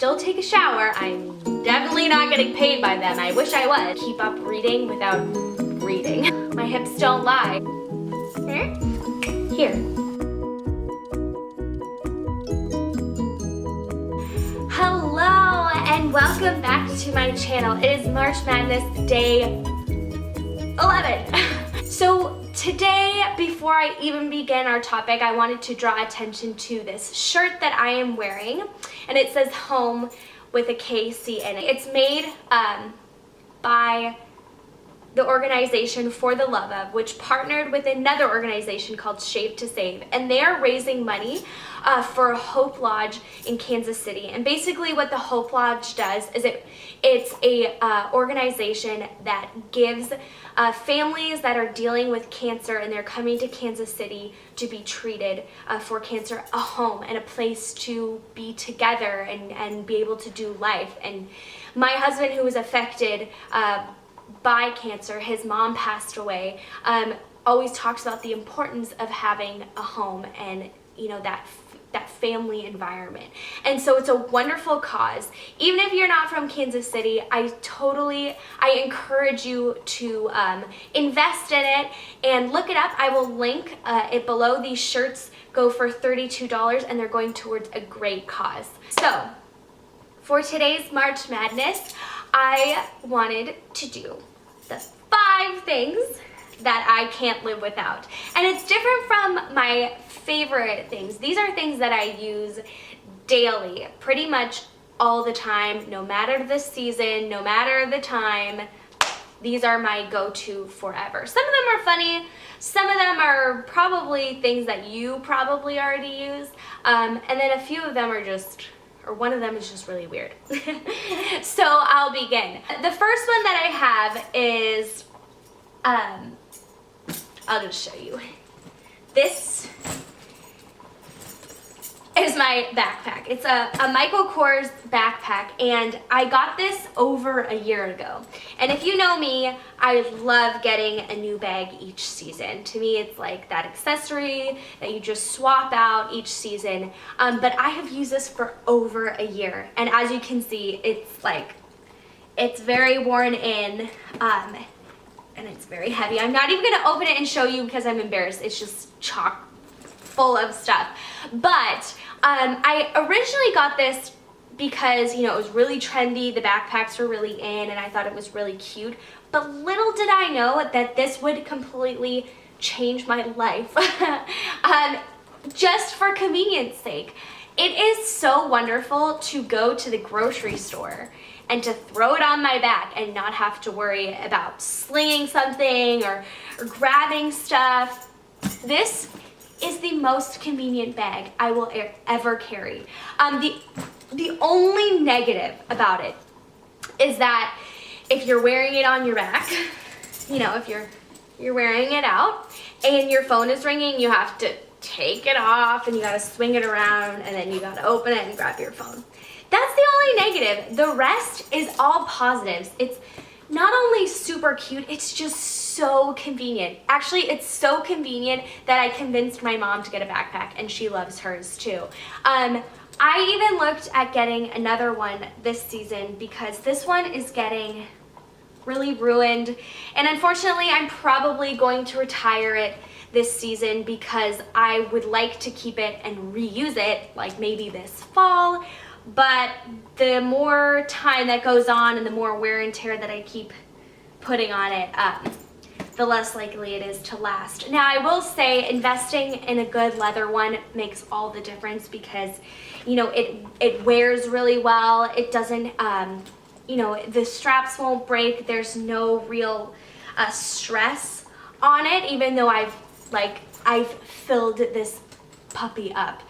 still take a shower. I'm definitely not getting paid by them. I wish I would. Keep up reading without reading. My hips don't lie. Here. Hello and welcome back to my channel. It is March Madness day 11. So today, before I even begin our topic, I wanted to draw attention to this shirt that I am wearing, and it says home with a KC in it. It's made by the organization For the Love Of, which partnered with another organization called Shave to Save, and they are raising money for Hope Lodge in Kansas City. And basically what the Hope Lodge does is it's a organization that gives families that are dealing with cancer and they're coming to Kansas City to be treated for cancer a home and a place to be together and be able to do life. And my husband, who was affected by cancer, his mom passed away, always talks about the importance of having a home and, you know, that family environment. And so it's a wonderful cause. Even if you're not from Kansas City, I encourage you to invest in it and look it up. I will link it below. These shirts go for $32 and they're going towards a great cause. So for today's March Madness, I wanted to do the 5 things that I can't live without. And it's different from my favorite things. These are things that I use daily, pretty much all the time, no matter the season, no matter the time. These are my go-to forever. Some of them are funny, some of them are probably things that you probably already use, and then a few of them are just, or one of them is just really weird. So I'll begin. The first one that I have is, I'll just show you. This is my backpack. It's a Michael Kors backpack, and I got this over a year ago. And if you know me, I love getting a new bag each season. To me, it's like that accessory that you just swap out each season. But I have used this for over a year, and as you can see, it's very worn in, and it's very heavy. I'm not even gonna open it and show you because I'm embarrassed. It's just chock full of stuff. But I originally got this because, you know, it was really trendy, the backpacks were really in, and I thought it was really cute. But little did I know that this would completely change my life. Just for convenience sake. It is so wonderful to go to the grocery store and to throw it on my back and not have to worry about slinging something or grabbing stuff. This is the most convenient bag I will ever carry. The only negative about it is that if you're wearing it on your back, you know, if you're wearing it out and your phone is ringing, you have to take it off and you gotta swing it around and then you gotta open it and grab your phone. That's the only negative. The rest is all positives. It's not only super cute, it's just so convenient. Actually, it's so convenient that I convinced my mom to get a backpack, and she loves hers too. I even looked at getting another one this season because this one is getting really ruined, and unfortunately I'm probably going to retire it this season because I would like to keep it and reuse it like maybe this fall. But the more time that goes on and the more wear and tear that I keep putting on it, the less likely it is to last. Now, I will say investing in a good leather one makes all the difference because, you know, it wears really well. It doesn't, you know, the straps won't break. There's no real stress on it, even though I've filled this puppy up.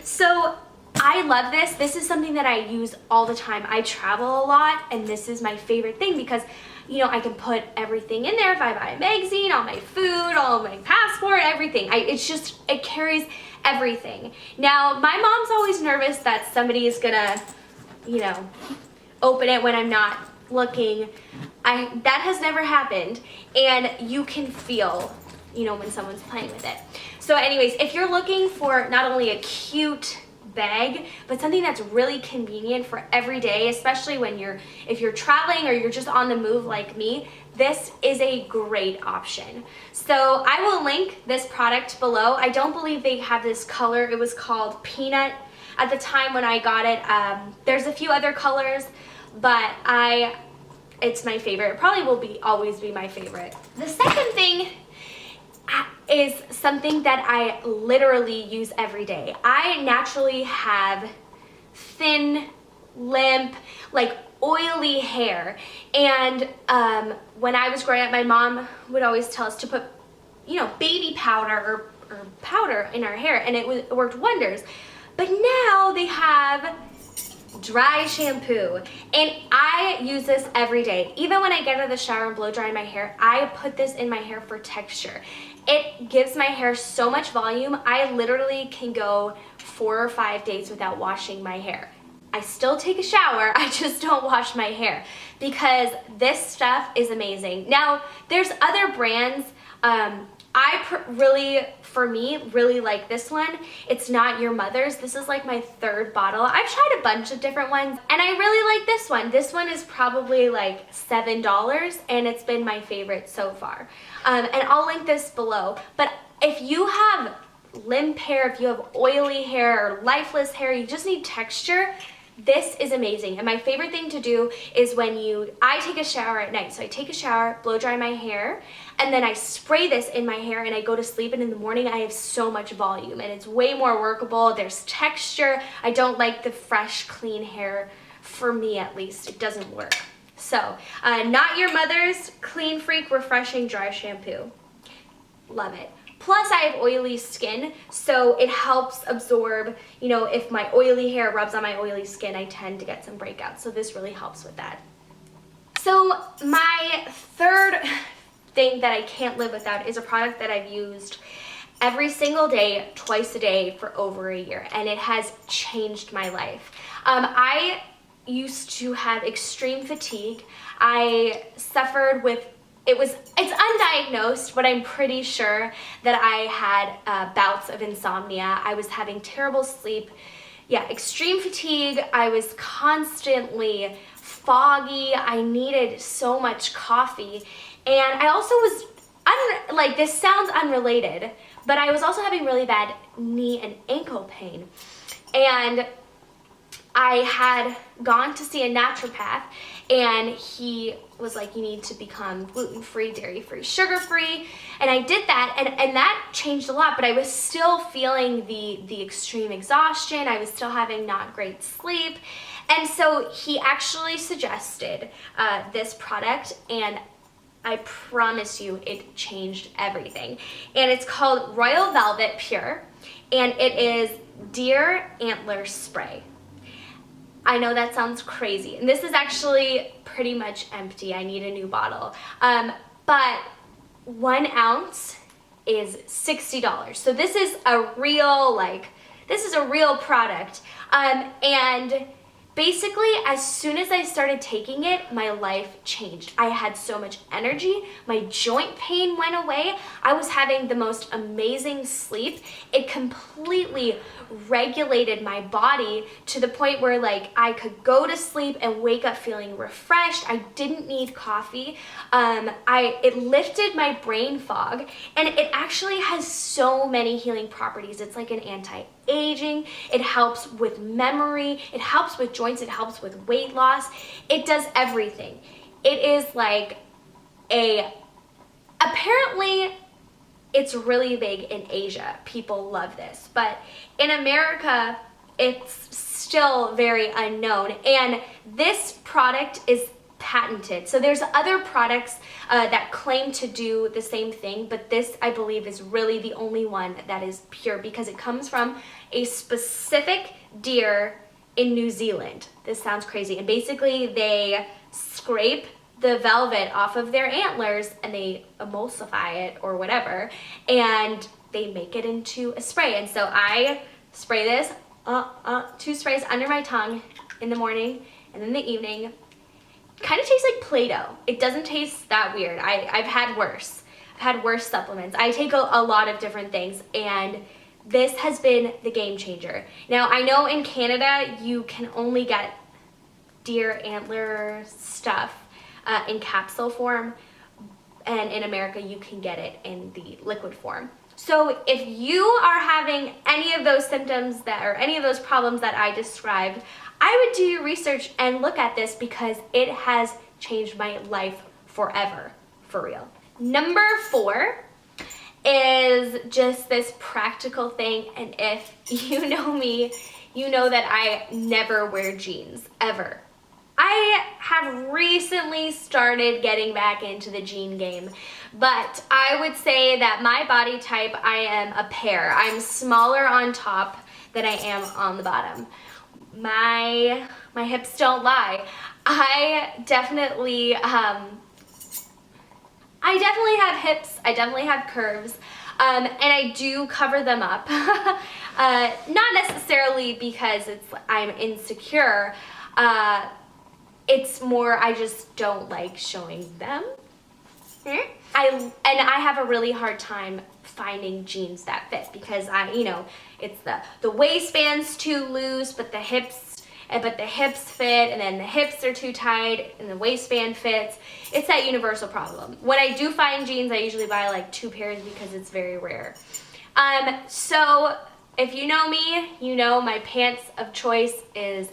So I love this. This is something that I use all the time. I travel a lot, and this is my favorite thing because, you know, I can put everything in there. If I buy a magazine, all my food, all my passport, everything. It carries everything. Now, my mom's always nervous that somebody is gonna, you know, open it when I'm not looking. That has never happened, and you can feel, you know, when someone's playing with it. So anyways, if you're looking for not only a cute bag, but something that's really convenient for every day, especially if you're traveling or you're just on the move like me. This is a great option. So I will link this product below. I don't believe they have this color. It was called Peanut at the time when I got it. There's a few other colors, but it's my favorite. It probably will always be my favorite. The second thing is something that I literally use every day. I naturally have thin, limp, like oily hair, and when I was growing up, my mom would always tell us to put, baby powder or powder in our hair, and it worked wonders. But now they have dry shampoo, and I use this every day. Even when I get out of the shower and blow dry my hair, I put this in my hair for texture. It gives my hair so much volume. I literally can go 4 or 5 days without washing my hair. I still take a shower, I just don't wash my hair because this stuff is amazing. Now, there's other brands. For me, really like this one. It's Not Your Mother's. This is like my third bottle. I've tried a bunch of different ones, and I really like this one. This one is probably like $7, and it's been my favorite so far. And I'll link this below. But if you have limp hair, if you have oily hair or lifeless hair, you just need texture, this is amazing. And my favorite thing to do is I take a shower at night. So I take a shower, blow dry my hair, and then I spray this in my hair and I go to sleep, and in the morning I have so much volume and it's way more workable. There's texture. I don't like the fresh, clean hair. For me at least, it doesn't work. So, Not Your Mother's Clean Freak Refreshing Dry Shampoo. Love it. Plus, I have oily skin, so it helps absorb, if my oily hair rubs on my oily skin, I tend to get some breakouts. So this really helps with that. So my third thing that I can't live without is a product that I've used every single day, twice a day for over a year, and it has changed my life. I used to have extreme fatigue. I suffered with it's undiagnosed, but I'm pretty sure that I had bouts of insomnia. I was having terrible sleep. Yeah, extreme fatigue. I was constantly foggy. I needed so much coffee. And I also was, this sounds unrelated, but I was also having really bad knee and ankle pain. And I had gone to see a naturopath, and he was like, you need to become gluten-free, dairy-free, sugar-free. And I did that, and that changed a lot, but I was still feeling the extreme exhaustion. I was still having not great sleep. And so he actually suggested this product, and I promise you it changed everything. And it's called Royal Velvet Pure, and it is deer antler spray. I know that sounds crazy, and this is actually pretty much empty. I need a new bottle. But 1 ounce is $60. So this is a real, product. And basically, as soon as I started taking it, my life changed. I had so much energy. My joint pain went away. I was having the most amazing sleep. It completely regulated my body to the point where I could go to sleep and wake up feeling refreshed. I didn't need coffee. It lifted my brain fog, and it actually has so many healing properties. It's like an anti-aging. It helps with memory. It helps with joints. It helps with weight loss. It does everything. It is apparently it's really big in Asia. People love this. But in America, it's still very unknown. And this product is patented. So there's other products that claim to do the same thing, but this, I believe, is really the only one that is pure because it comes from a specific deer in New Zealand. This sounds crazy. And basically, they scrape the velvet off of their antlers and they emulsify it or whatever, and they make it into a spray. And so I spray this 2 sprays under my tongue in the morning and in the evening. Kind of tastes like Play-Doh. It doesn't taste that weird. I've had worse. I've had worse supplements. I take a lot of different things, and this has been the game changer. Now, I know in Canada you can only get deer antler stuff in capsule form, and in America you can get it in the liquid form. So if you are having any of those symptoms or any of those problems that I described, I would do your research and look at this because it has changed my life forever, for real. Number 4 is just this practical thing, and if you know me, you know that I never wear jeans, ever. I have recently started getting back into the jean game, but I would say that my body type, I am a pear. I'm smaller on top than I am on the bottom. My hips don't lie. I definitely have hips, I definitely have curves, and I do cover them up. Not necessarily because I'm insecure, it's more I just don't like showing them. I have a really hard time finding jeans that fit because it's the waistband's too loose, but the hips fit, and then the hips are too tight and the waistband fits. It's that universal problem. When I do find jeans, I usually buy like 2 pairs because it's very rare. So if you know me, you know my pants of choice is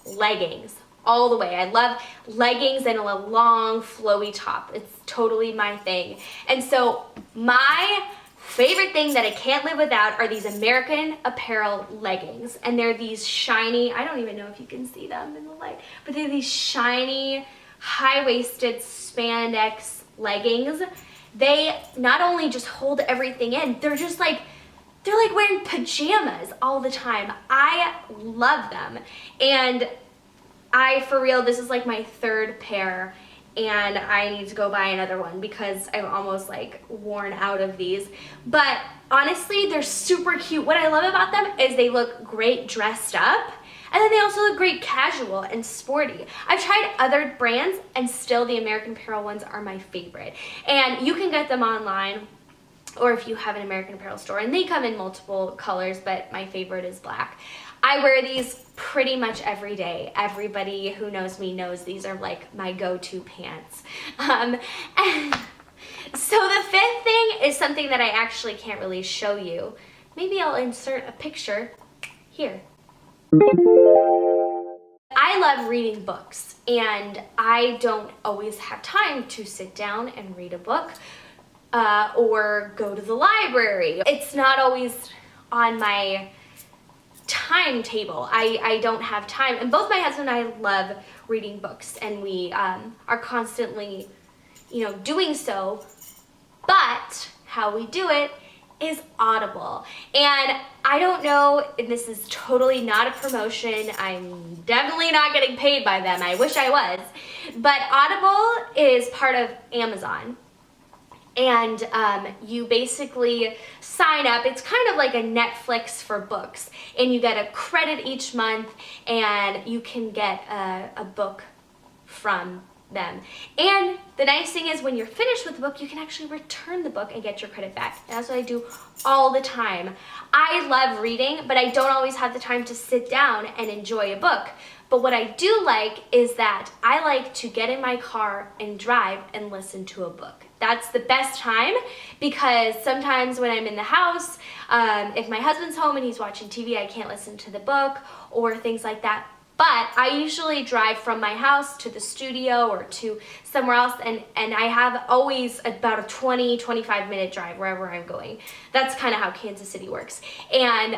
leggings. All the way. I love leggings and a long flowy top. It's totally my thing. And so my favorite thing that I can't live without are these American Apparel leggings. And they're these shiny, I don't even know if you can see them in the light, but they're these shiny, high-waisted spandex leggings. They not only just hold everything in, they're like wearing pajamas all the time. I love them. And for real, this is like my 3rd pair, and I need to go buy another one because I'm almost like worn out of these. But honestly, they're super cute. What I love about them is they look great dressed up, and then they also look great casual and sporty. I've tried other brands, and still the American Apparel ones are my favorite. And you can get them online, or if you have an American Apparel store, and they come in multiple colors, but my favorite is black. I wear these pretty much every day. Everybody who knows me knows these are like my go-to pants. And so the 5th thing is something that I actually can't really show you. Maybe I'll insert a picture here. I love reading books, and I don't always have time to sit down and read a book or go to the library. It's not always on my timetable. I don't have time, and both my husband and I love reading books, and we are constantly doing so, but how we do it is Audible. And I don't know, and this is totally not a promotion, I'm definitely not getting paid by them, I wish I was, but Audible is part of Amazon. And you basically sign up. It's kind of like a Netflix for books, and you get a credit each month, and you can get a book from them. And the nice thing is when you're finished with the book, you can actually return the book and get your credit back. And that's what I do all the time. I love reading, but I don't always have the time to sit down and enjoy a book. But what I do like is that I like to get in my car and drive and listen to a book. That's the best time, because sometimes when I'm in the house, if my husband's home and he's watching TV, I can't listen to the book or things like that. But I usually drive from my house to the studio or to somewhere else, and I have always about a 20-25 minute drive wherever I'm going. That's kind of how Kansas City works. And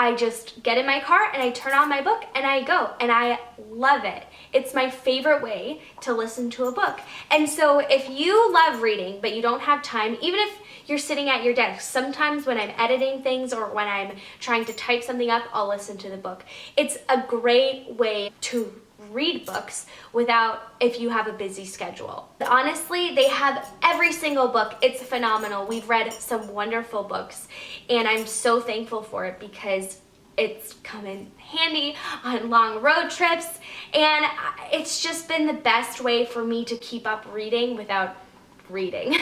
I just get in my car and I turn on my book and I go, and I love it. It's my favorite way to listen to a book. And so if you love reading but you don't have time, even if you're sitting at your desk, sometimes when I'm editing things or when I'm trying to type something up, I'll listen to the book. It's a great way to read books if you have a busy schedule. Honestly, they have every single book. It's phenomenal. We've read some wonderful books, and I'm so thankful for it because it's come in handy on long road trips, and it's just been the best way for me to keep up reading without reading.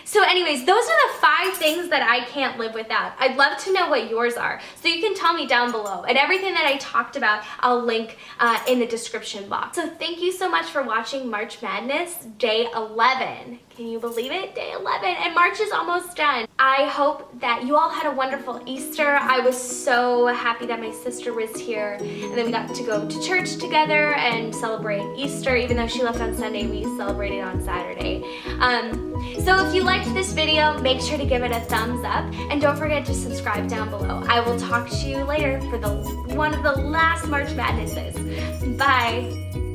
So anyways, those are the 5 things that I can't live without. I'd love to know what yours are. So you can tell me down below. And everything that I talked about, I'll link in the description box. So thank you so much for watching March Madness Day 11. Can you believe it? Day 11, and March is almost done. I hope that you all had a wonderful Easter. I was so happy that my sister was here, and then we got to go to church together and celebrate Easter. Even though she left on Sunday, we celebrated on Saturday. So if you liked this video, make sure to give it a thumbs up, and don't forget to subscribe down below. I will talk to you later for one of the last March Madnesses. Bye.